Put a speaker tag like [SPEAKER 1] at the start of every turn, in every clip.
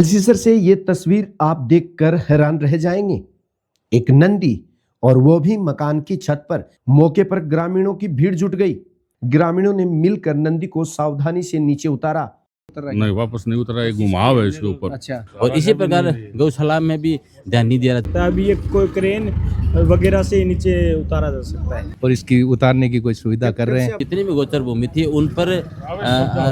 [SPEAKER 1] अल्सीसर से ये तस्वीर आप देखकर हैरान रह जाएंगे। एक नंदी, और वो भी मकान की छत पर। मौके पर ग्रामीणों की भीड़ जुट गई। ग्रामीणों ने मिलकर नंदी को सावधानी से नीचे उतारा।
[SPEAKER 2] नहीं, वापस नहीं उतरा, एक घुमाव है इसके ऊपर।
[SPEAKER 3] अच्छा।
[SPEAKER 4] और इसी प्रकार गौशाला में भी ध्यान नहीं दिया जाता।
[SPEAKER 3] अभी ये कोई क्रेन वगैरह से नीचे उतारा जा सकता है
[SPEAKER 5] और इसकी उतारने की कोई सुविधा कर रहे हैं।
[SPEAKER 4] जितनी भी गोचर भूमि थी उन पर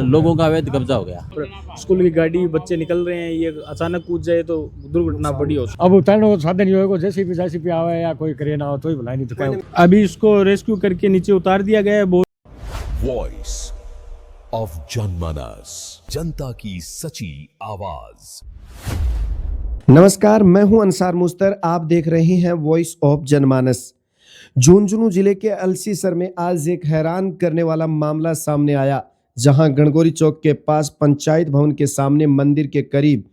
[SPEAKER 4] लोगों का अवैध कब्जा हो गया।
[SPEAKER 3] स्कूल की गाड़ी, बच्चे निकल रहे हैं, ये अचानक कूद जाए तो दुर्घटना बड़ी हो।
[SPEAKER 6] अब उतारने को साधन नहीं होगा, जैसे भी आवे या कोई क्रेन आओ तो ही भलाई नहीं तो क्या।
[SPEAKER 3] अभी इसको रेस्क्यू करके नीचे उतार दिया गया है।
[SPEAKER 7] वॉइस ऑफ जनमानस, जनता की सच्ची आवाज।
[SPEAKER 1] नमस्कार, मैं हूं अंसार मुस्तर। आप देख रहे हैं वॉइस ऑफ जनमानस। झुंझुनू जिले के अल्सीसर में आज एक हैरान करने वाला मामला सामने आया, जहां गणगौरी चौक के पास पंचायत भवन के सामने मंदिर के करीब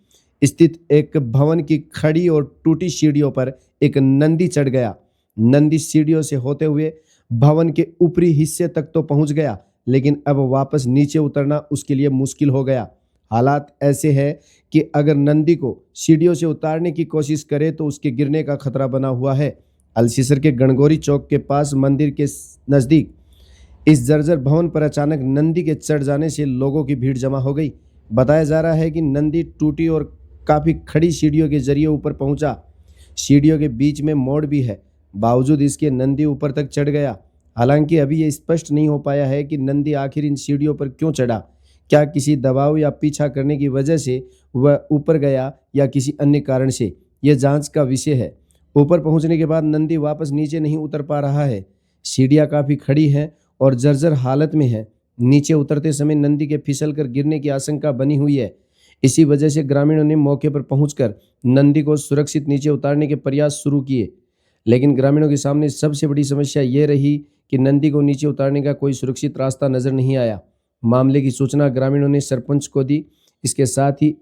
[SPEAKER 1] स्थित एक भवन की खड़ी और टूटी सीढ़ियों पर एक नंदी चढ़ गया। नंदी सीढ़ियों से होते हुए भवन के ऊपरी हिस्से तक तो पहुंच गया, लेकिन अब वापस नीचे उतरना उसके लिए मुश्किल हो गया। हालात ऐसे हैं कि अगर नंदी को सीढ़ियों से उतारने की कोशिश करे तो उसके गिरने का खतरा बना हुआ है। अल्सीसर के गणगौरी चौक के पास मंदिर के नज़दीक इस जर्जर भवन पर अचानक नंदी के चढ़ जाने से लोगों की भीड़ जमा हो गई। बताया जा रहा है कि नंदी टूटी और काफ़ी खड़ी सीढ़ियों के जरिए ऊपर पहुंचा। सीढ़ियों के बीच में मोड़ भी है, बावजूद इसके नंदी ऊपर तक चढ़ गया। हालांकि अभी ये स्पष्ट नहीं हो पाया है कि नंदी आखिर इन सीढ़ियों पर क्यों चढ़ा। क्या किसी दबाव या पीछा करने की वजह से वह ऊपर गया या किसी अन्य कारण से, यह जांच का विषय है। ऊपर पहुंचने के बाद नंदी वापस नीचे नहीं उतर पा रहा है। सीढ़ियां काफ़ी खड़ी हैं और जर्जर हालत में है। नीचे उतरते समय नंदी के फिसलकर गिरने की आशंका बनी हुई है। इसी वजह से ग्रामीणों ने मौके पर पहुंचकर नंदी को सुरक्षित नीचे उतारने के प्रयास शुरू किए, लेकिन ग्रामीणों के सामने सबसे बड़ी समस्या ये रही कि नंदी को नीचे उतारने का कोई सुरक्षित रास्ता नजर नहीं आया। मामले की सूचना ग्रामीणों ने सरपंच को दी। इसके साथ ही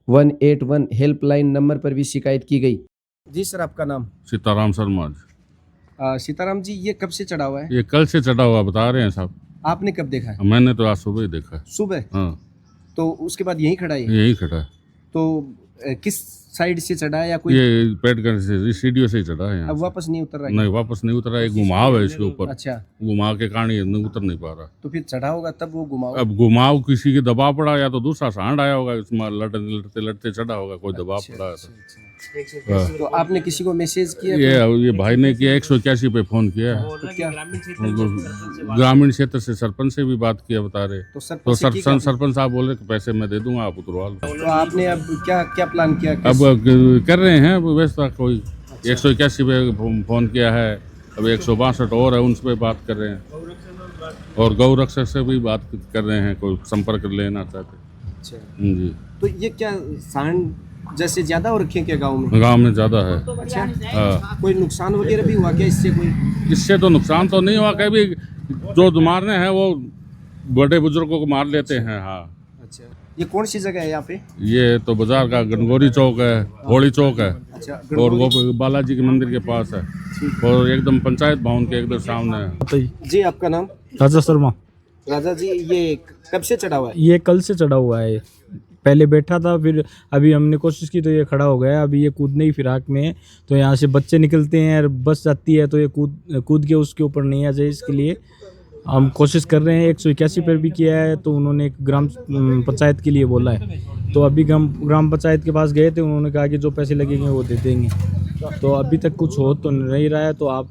[SPEAKER 1] 181 हेल्पलाइन नंबर पर भी शिकायत की गई। जी सर, आपका नाम?
[SPEAKER 2] सीताराम शर्मा जी।
[SPEAKER 1] सीताराम जी, ये कब से चढ़ा हुआ है?
[SPEAKER 2] ये कल से चढ़ा हुआ बता रहे हैं साहब।
[SPEAKER 1] आपने कब देखा है?
[SPEAKER 2] मैंने तो आज सुबह ही देखा है।
[SPEAKER 1] सुबह?
[SPEAKER 2] हाँ।
[SPEAKER 1] तो उसके बाद यहीं खड़ा है?
[SPEAKER 2] यही खड़ा है।
[SPEAKER 1] तो किस साइड से चढ़ा है या कोई?
[SPEAKER 2] ये पेट कर से सीढ़ियों से ही चढ़ा है।
[SPEAKER 1] अब वापस नहीं उतर रहा है?
[SPEAKER 2] नहीं, वापस नहीं उतरा, एक घुमाव है इसके ऊपर।
[SPEAKER 1] अच्छा।
[SPEAKER 2] घुमाव के कारण ये नहीं उतर नहीं पा रहा।
[SPEAKER 1] तो फिर चढ़ा होगा तब वो घुमाव?
[SPEAKER 2] अब घुमाव किसी के दबाव पड़ा, या तो दूसरा सांड आया होगा, इसमें लड़ते लड़ते चढ़ा होगा, कोई दबाव पड़ा है तो।
[SPEAKER 1] तो आपने किसी को मैसेज किया?
[SPEAKER 2] ये भाई ने किया, 181 पे फोन किया है।
[SPEAKER 1] तो क्या
[SPEAKER 2] ग्रामीण क्षेत्र से सरपंच से भी बात किया, बता रहे।
[SPEAKER 1] तो
[SPEAKER 2] सरपंच साहब बोले कि पैसे मैं दे दूंगा, आप उतरवा लो।
[SPEAKER 1] तो आपने अब क्या क्या प्लान किया?
[SPEAKER 2] अब कर रहे हैं व्यवस्था। कोई 181 पे फोन किया है, अब 162 और है, उनसे बात कर रहे हैं, और गौ रक्षक से भी बात कर रहे हैं, कोई संपर्क लेना चाहते।
[SPEAKER 1] अच्छा
[SPEAKER 2] जी।
[SPEAKER 1] तो ये क्या सांड जैसे ज्यादा हो रखे क्या गांव में?
[SPEAKER 2] गांव में ज्यादा है।
[SPEAKER 1] अच्छा।
[SPEAKER 2] हाँ।
[SPEAKER 1] कोई नुकसान वगैरह भी हुआ क्या इससे? कोई
[SPEAKER 2] इससे तो नुकसान तो नहीं हुआ, कभी जो मारने हैं वो बड़े बुजुर्गों को मार लेते हैं। हाँ।
[SPEAKER 1] अच्छा, ये कौन सी जगह है यहाँ पे?
[SPEAKER 2] ये तो बाजार का गणगौरी चौक है, होली चौक है।
[SPEAKER 1] अच्छा।
[SPEAKER 2] और वो बालाजी के मंदिर के पास है, और एकदम पंचायत भवन के एकदम सामने है।
[SPEAKER 1] जी, आपका नाम?
[SPEAKER 3] राजा शर्मा।
[SPEAKER 1] राजा जी, ये कब से चढ़ा हुआ है?
[SPEAKER 3] ये कल से चढ़ा हुआ है। पहले बैठा था, फिर अभी हमने कोशिश की तो ये खड़ा हो गया। अभी ये कूदने की फिराक में है, तो यहाँ से बच्चे निकलते हैं, बस जाती है तो ये कूद के उसके ऊपर नहीं आ जाए, इसके लिए हम कोशिश कर रहे हैं। 181 पर भी किया है, तो उन्होंने एक ग्राम पंचायत के लिए बोला है। तो अभी ग्राम पंचायत के पास गए थे, उन्होंने कहा कि जो पैसे लगेंगे वो दे देंगे। तो अभी तक कुछ हो तो नहीं रहा है, तो आप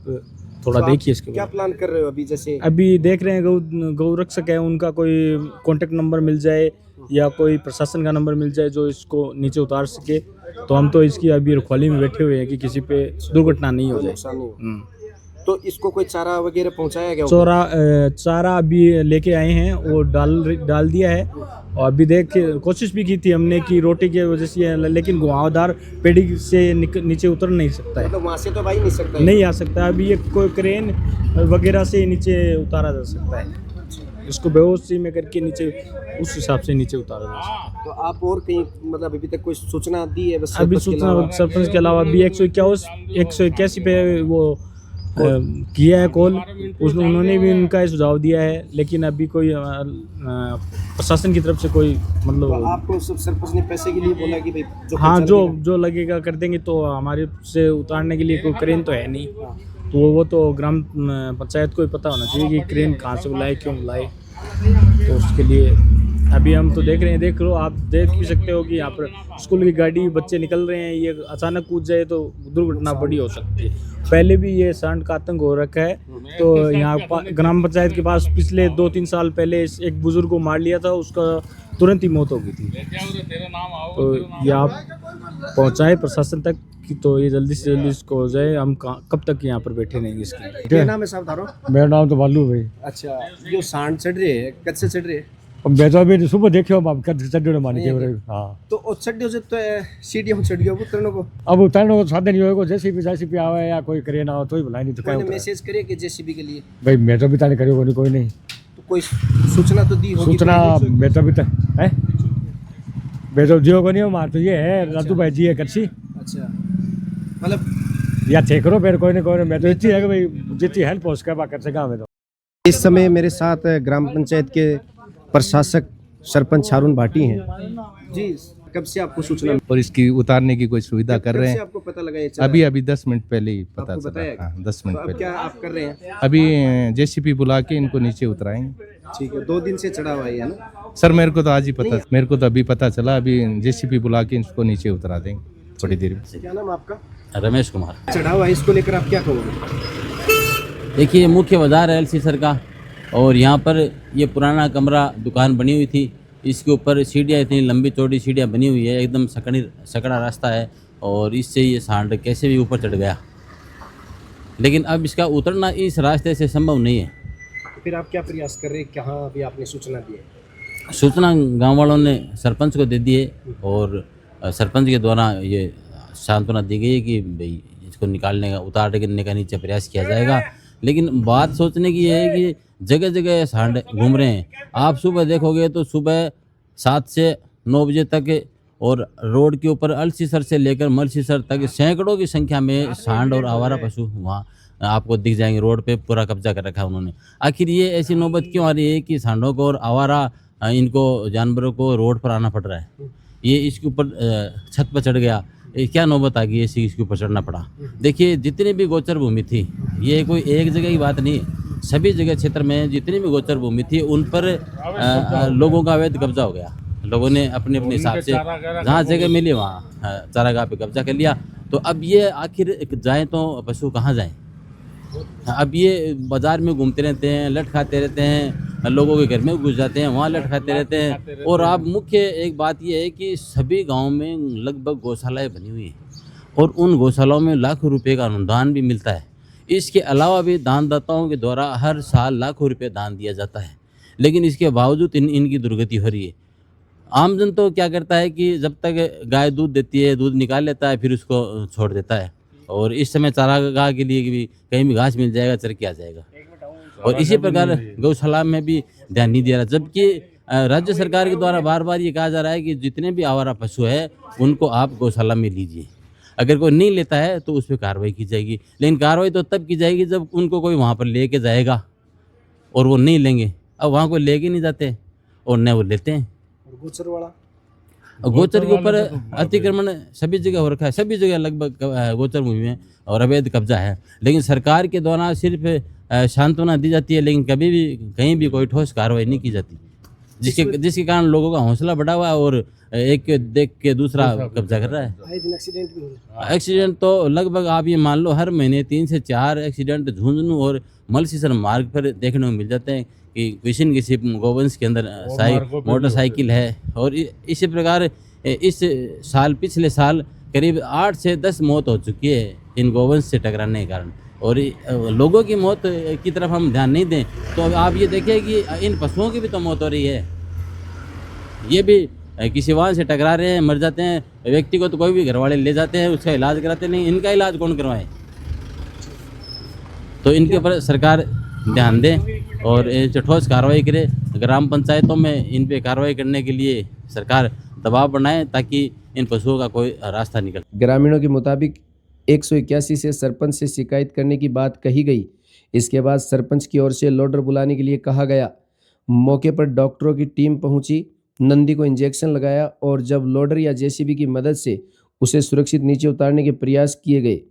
[SPEAKER 3] थोड़ा देखिए इसके
[SPEAKER 1] क्या प्लान कर रहे हो अभी? जैसे
[SPEAKER 3] अभी देख रहे हैं गौ रक्षक है, उनका कोई कॉन्टेक्ट नंबर मिल जाए या कोई प्रशासन का नंबर मिल जाए जो इसको नीचे उतार सके, तो हम तो इसकी अभी रखवाली में बैठे हुए हैं कि किसी पे दुर्घटना नहीं हो जाए।
[SPEAKER 1] तो इसको कोई चारा वगैरह पहुंचाया गया?
[SPEAKER 3] चारा अभी लेके आए हैं, वो डाल दिया है। और अभी कोशिश भी की थी हमने कि रोटी की वजह से, लेकिन घुमावदार पेड़ी से नीचे उतर नहीं सकता है।
[SPEAKER 1] मतलब वहाँ से तो भाई नहीं सकता है?
[SPEAKER 3] नहीं आ सकता। अभी ये कोई क्रेन वगैरह से नीचे उतारा जा सकता है, इसको बेहोशी में करके नीचे उस हिसाब से नीचे उतारा जा सकता है।
[SPEAKER 1] तो आप और कहीं मतलब अभी तक कोई सूचना दी है? बस
[SPEAKER 3] अभी सूचना सरपंच के अलावा अभी 181 पे वो किया है कॉल, उसने उन्होंने भी उनका सुझाव दिया है, लेकिन अभी कोई प्रशासन की तरफ से कोई
[SPEAKER 1] तो
[SPEAKER 3] मतलब
[SPEAKER 1] आपको सब सरपंच ने पैसे के लिए बोला कि भाई जो
[SPEAKER 3] हाँ
[SPEAKER 1] खर्चा
[SPEAKER 3] जो
[SPEAKER 1] लगेगा?
[SPEAKER 3] जो लगेगा कर देंगे, तो हमारे से उतारने के लिए कोई क्रेन तो है नहीं, तो वो तो ग्राम पंचायत को ही पता होना चाहिए कि क्रेन कहाँ से बुलाए, क्यों बुलाए। तो उसके लिए अभी हम तो देख रहे हैं, देख लो आप देख भी सकते हो कि यहाँ पर स्कूल की गाड़ी बच्चे निकल रहे हैं, ये अचानक कूद जाए तो दुर्घटना बड़ी हो सकती है। पहले भी ये सांड का आतंक हो रखा है, तो यहाँ ग्राम पंचायत के पास पिछले 2-3 साल पहले एक बुजुर्ग को मार लिया था, उसका तुरंत ही मौत हो गई थी। तो ये आप पहुँचाए प्रशासन तक कि तो ये जल्दी से जल्दी इसको हो जाए। हम कब तक यहाँ पर बैठे रहेंगे इसके?
[SPEAKER 1] क्या नाम है साहब तारो?
[SPEAKER 6] मेरा नाम तो बालू भाई।
[SPEAKER 1] अच्छा, जो सांड चढ़ रहे हैं कद से चढ़ रहे हैं?
[SPEAKER 6] अब मैं तो अभी सुबह देखियो आप कद चढ़ने मानी के हाँ।
[SPEAKER 1] तो ओ चढ़ जो तो सीढ़ियों चढ़ गया उतरने को
[SPEAKER 6] अब उतरने को साधन नहीं होगा, जेसीबी आवे या कोई क्रेन आओ तो ही बुलाए, नहीं तो क्या
[SPEAKER 1] मैंने
[SPEAKER 6] उतरे।
[SPEAKER 1] मैसेज करे कि जेसीबी के लिए
[SPEAKER 6] भाई मैं तो अभी तक करियो नहीं, कोई नहीं
[SPEAKER 1] तो कोई सूचना तो दी होगी?
[SPEAKER 6] सूचना मैं तो अभी तक है, मैं तो जियो को नहीं हूँ, मार तो ये है राजू भाई जी है कच्ची।
[SPEAKER 1] अच्छा, मतलब
[SPEAKER 6] या थे करो फिर कोई नहीं, मैं तो इतनी है कि भाई जितनी हेल्प हो सके कर सका मैं तो।
[SPEAKER 1] इस समय मेरे साथ ग्राम पंचायत के प्रशासक सरपंच हारून भाटी हैं जी। कब से आपको सूचना
[SPEAKER 5] और इसकी उतारने की कोई सुविधा कर रहे हैं।
[SPEAKER 1] आपको पता लगा ये चला?
[SPEAKER 5] अभी 10 मिनट पहले ही पता
[SPEAKER 1] आपको
[SPEAKER 5] चला।
[SPEAKER 1] बताया?
[SPEAKER 5] हाँ 10
[SPEAKER 1] तो
[SPEAKER 5] मिनट
[SPEAKER 1] अब
[SPEAKER 5] पहले।
[SPEAKER 1] क्या आप कर रहे हैं?
[SPEAKER 5] अभी जेसीपी बुला के इनको नीचे उतराएंगे।
[SPEAKER 1] ठीक है, 2 दिन से चढ़ा हुआ है ना?
[SPEAKER 5] सर मेरे को तो आज ही पता, मेरे को तो अभी पता चला। अभी जेसीपी बुला के इसको नीचे उतरा देंगे थोड़ी देर में।
[SPEAKER 1] क्या नाम आपका?
[SPEAKER 4] रमेश कुमार।
[SPEAKER 1] चढ़ा हुआ है, इसको लेकर आप क्या कहोगे?
[SPEAKER 4] देखिए मुख्य बाजार है एलसी सर का, और यहाँ पर ये पुराना कमरा दुकान बनी हुई थी, इसके ऊपर सीढ़ियाँ इतनी लंबी चौड़ी सीढ़ियाँ बनी हुई है, एकदम सकड़ा रास्ता है, और इससे ये सांड कैसे भी ऊपर चढ़ गया, लेकिन अब इसका उतरना इस रास्ते से संभव नहीं है।
[SPEAKER 1] तो फिर आप क्या प्रयास कर रहे हैं? कहाँ अभी आपने सूचना दी है?
[SPEAKER 4] सूचना गांव वालों ने सरपंच को दे दी है, और सरपंच के द्वारा ये सांत्वना दी गई है कि भाई इसको निकालने का, उतारने का नीचे प्रयास किया जाएगा। लेकिन बात सोचने की है कि जगह जगह सांड घूम रहे हैं। आप सुबह देखोगे तो सुबह 7 से 9 बजे तक, और रोड के ऊपर अलसीसर से लेकर मलसीसर तक सैकड़ों की संख्या में सांड और आवारा पशु वहाँ आपको दिख जाएंगे। रोड पे पूरा कब्जा कर रखा है उन्होंने। आखिर ये ऐसी नौबत क्यों आ रही है कि सांडों को और आवारा इनको जानवरों को रोड पर आना पड़ रहा है? ये इसके ऊपर छत पर चढ़ गया, ये क्या नौबत आ गई ऐसी, इसके ऊपर चढ़ना पड़ा। देखिए जितनी भी गोचर भूमि थी, ये कोई एक जगह की बात नहीं, सभी जगह क्षेत्र में जितनी भी गोचर भूमि थी उन पर लोगों का अवैध कब्जा हो गया। लोगों ने अपने अपने हिसाब से जहाँ जगह मिली वहाँ चारागाह पे कब्जा कर लिया। तो अब ये आखिर जाएँ तो पशु कहाँ जाएँ? अब ये बाज़ार में घूमते रहते हैं, लट खाते रहते हैं, लोगों के घर में घुस जाते हैं, वहाँ लट खाते रहते हैं। और अब मुख्य एक बात ये है कि सभी गांव में लगभग गौशालाएं बनी हुई हैं, और उन गौशालाओं में लाखों रुपए का अनुदान भी मिलता है। इसके अलावा भी दानदाताओं के द्वारा हर साल लाखों रुपए दान दिया जाता है, लेकिन इसके बावजूद इनकी दुर्गति हो रही है। आमजन तो क्या करता है कि जब तक गाय दूध देती है, दूध निकाल लेता है, फिर उसको छोड़ देता है, और इस समय चारागाह के लिए भी कहीं भी घास मिल जाएगा, चर के आ जाएगा। और इसी प्रकार गौशाला में भी ध्यान नहीं दिया रहा, जबकि राज्य सरकार के द्वारा बार बार ये कहा जा रहा है कि जितने भी आवारा पशु है उनको आप गौशाला में लीजिए। अगर कोई नहीं लेता है तो उस पर कार्रवाई की जाएगी, लेकिन कार्रवाई तो तब की जाएगी जब उनको कोई वहाँ पर लेके जाएगा, और वो नहीं लेंगे। अब वहाँ कोई लेके नहीं जाते और न वो लेते हैं।
[SPEAKER 1] गोचर वाला
[SPEAKER 4] गोचर के ऊपर अतिक्रमण सभी जगह हो रखा है, सभी जगह लगभग गोचर भूमि में और अवैध कब्जा है। लेकिन सरकार के द्वारा सिर्फ सांत्वना दी जाती है, लेकिन कभी भी कहीं भी कोई ठोस कार्रवाई नहीं की जाती, जिसके कारण लोगों का हौसला बढ़ा हुआ है और एक देख के दूसरा कब्जा कर रहा है।
[SPEAKER 1] एक्सीडेंट भी हो रहा है।
[SPEAKER 4] एक्सीडेंट तो लगभग आप ये मान लो हर महीने 3 से 4 एक्सीडेंट झुंझुनू और मलसीसर मार्ग पर देखने को मिल जाते हैं कि किसी किसी गोवंश के अंदर मोटरसाइकिल है। और इसी प्रकार इस साल पिछले साल करीब 8 से 10 मौत हो चुकी है इन गोवंश से टकराने के कारण। और लोगों की मौत की तरफ हम ध्यान नहीं दें तो आप ये देखिए कि इन पशुओं की भी तो मौत हो रही है। ये भी किसी वाहन से टकरा रहे हैं, मर जाते हैं। व्यक्ति को तो कोई भी घर वाले ले जाते हैं, उसका इलाज कराते नहीं, इनका इलाज कौन करवाए? तो इनके ऊपर सरकार ध्यान दे और ठोस कार्रवाई करे। ग्राम पंचायतों में इन पे कार्रवाई करने के लिए सरकार दबाव बनाए ताकि इन पशुओं का कोई रास्ता निकले।
[SPEAKER 1] ग्रामीणों के मुताबिक 181 से सरपंच से शिकायत करने की बात कही गई। इसके बाद सरपंच की ओर से लोडर बुलाने के लिए कहा गया। मौके पर डॉक्टरों की टीम पहुंची, नंदी को इंजेक्शन लगाया और जब लोडर या जेसीबी की मदद से उसे सुरक्षित नीचे उतारने के प्रयास किए गए।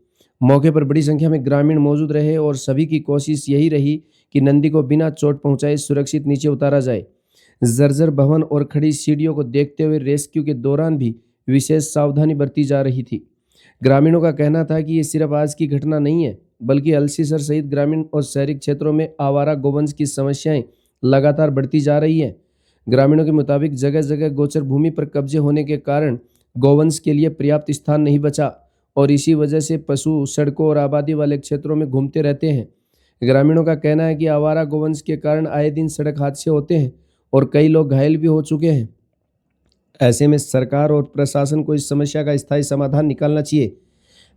[SPEAKER 1] मौके पर बड़ी संख्या में ग्रामीण मौजूद रहे और सभी की कोशिश यही रही कि नंदी को बिना चोट पहुंचाए सुरक्षित नीचे उतारा जाए। जर्जर भवन और खड़ी सीढ़ियों को देखते हुए रेस्क्यू के दौरान भी विशेष सावधानी बरती जा रही थी। ग्रामीणों का कहना था कि ये सिर्फ आज की घटना नहीं है, बल्कि अल्सीसर सहित ग्रामीण और शहरी क्षेत्रों में आवारा गोवंश की समस्याएं लगातार बढ़ती जा रही हैं। ग्रामीणों के मुताबिक जगह जगह गोचर भूमि पर कब्जे होने के कारण गोवंश के लिए पर्याप्त स्थान नहीं बचा और इसी वजह से पशु सड़कों और आबादी वाले क्षेत्रों में घूमते रहते हैं। ग्रामीणों का कहना है कि आवारा गोवंश के कारण आए दिन सड़क हादसे होते हैं और कई लोग घायल भी हो चुके हैं। ऐसे में सरकार और प्रशासन को इस समस्या का स्थायी समाधान निकालना चाहिए।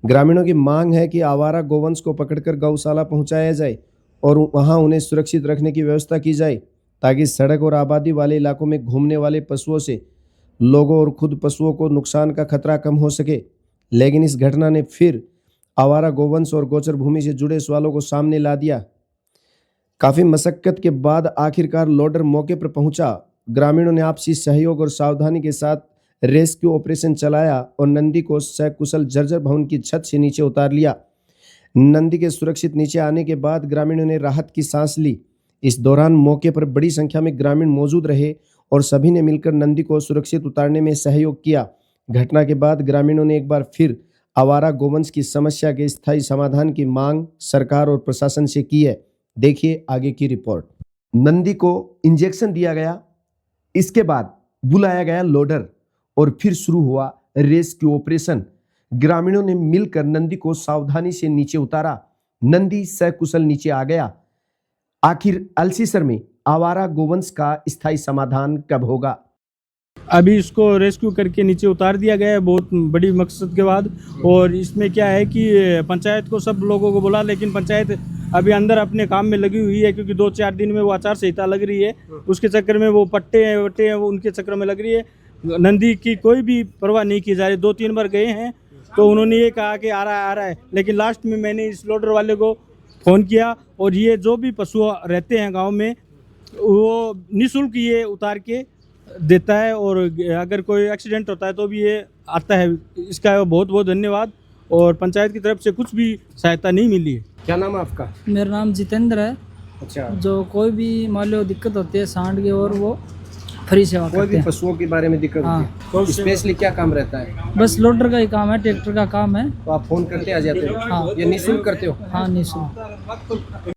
[SPEAKER 1] ग्रामीणों की मांग है कि आवारा गोवंश को पकड़कर गौशाला पहुंचाया जाए और वहां उन्हें सुरक्षित रखने की व्यवस्था की जाए, ताकि सड़क और आबादी वाले इलाकों में घूमने वाले पशुओं से लोगों और खुद पशुओं को नुकसान का खतरा कम हो सके। लेकिन इस घटना ने फिर आवारा गोवंश और गोचर भूमि से जुड़े सवालों को सामने ला दिया। काफी मशक्कत के बाद आखिरकार लोडर मौके पर पहुंचा। ग्रामीणों ने आपसी सहयोग और सावधानी के साथ रेस्क्यू ऑपरेशन चलाया और नंदी को सकुशल जर्जर भवन की छत से नीचे उतार लिया। नंदी के सुरक्षित नीचे आने के बाद ग्रामीणों ने राहत की सांस ली। इस दौरान मौके पर बड़ी संख्या में ग्रामीण मौजूद रहे और सभी ने मिलकर नंदी को सुरक्षित उतारने में सहयोग किया। घटना के बाद ग्रामीणों ने एक बार फिर आवारा गोवंश की समस्या के स्थायी समाधान की मांग सरकार और प्रशासन से की है। देखिए आगे की रिपोर्ट। नंदी को इंजेक्शन दिया गया, इसके बाद बुलाया गया लोडर और फिर शुरू हुआ रेस्क्यू ऑपरेशन। ग्रामीणों ने मिलकर नंदी को सावधानी से नीचे उतारा। नंदी सकुशल नीचे आ गया। आखिर अल्सीसर में आवारा गोवंश का स्थायी समाधान कब होगा?
[SPEAKER 3] अभी इसको रेस्क्यू करके नीचे उतार दिया गया है बहुत बड़ी मकसद के बाद। और इसमें क्या है कि पंचायत को सब लोगों को बोला, लेकिन पंचायत अभी अंदर अपने काम में लगी हुई है, क्योंकि 2-4 दिन में वो आचार संहिता लग रही है, उसके चक्कर में वो पट्टे हैं वो उनके चक्कर में लग रही है। नंदी की कोई भी परवाह नहीं की जा रही। 2-3 बार गए हैं तो उन्होंने ये कहा कि आ रहा है, लेकिन लास्ट में मैंने इस लोडर वाले को फ़ोन किया और ये जो भी पशु रहते हैं गाँव में वो निःशुल्क ये उतार के देता है और अगर कोई एक्सीडेंट होता है तो भी ये आता है। इसका बहुत बहुत धन्यवाद। और पंचायत की तरफ से कुछ भी सहायता नहीं मिली है।
[SPEAKER 1] क्या नाम है आपका?
[SPEAKER 8] मेरा नाम जितेंद्र है।
[SPEAKER 1] अच्छा,
[SPEAKER 8] जो कोई भी मान लो दिक्कत होती है सांड की और वो फ्री सेवा
[SPEAKER 1] कोई
[SPEAKER 8] करते
[SPEAKER 1] भी
[SPEAKER 8] हैं।
[SPEAKER 1] पशुओं के बारे में दिक्कत होती है तो स्पेशली क्या काम रहता है?
[SPEAKER 8] बस लोडर का ही काम है, ट्रैक्टर का काम है।
[SPEAKER 1] तो आप फोन करते आ जाते हो?
[SPEAKER 8] हाँ।
[SPEAKER 1] ये निःशुल्क करते हो?
[SPEAKER 8] हाँ निःशुल्क।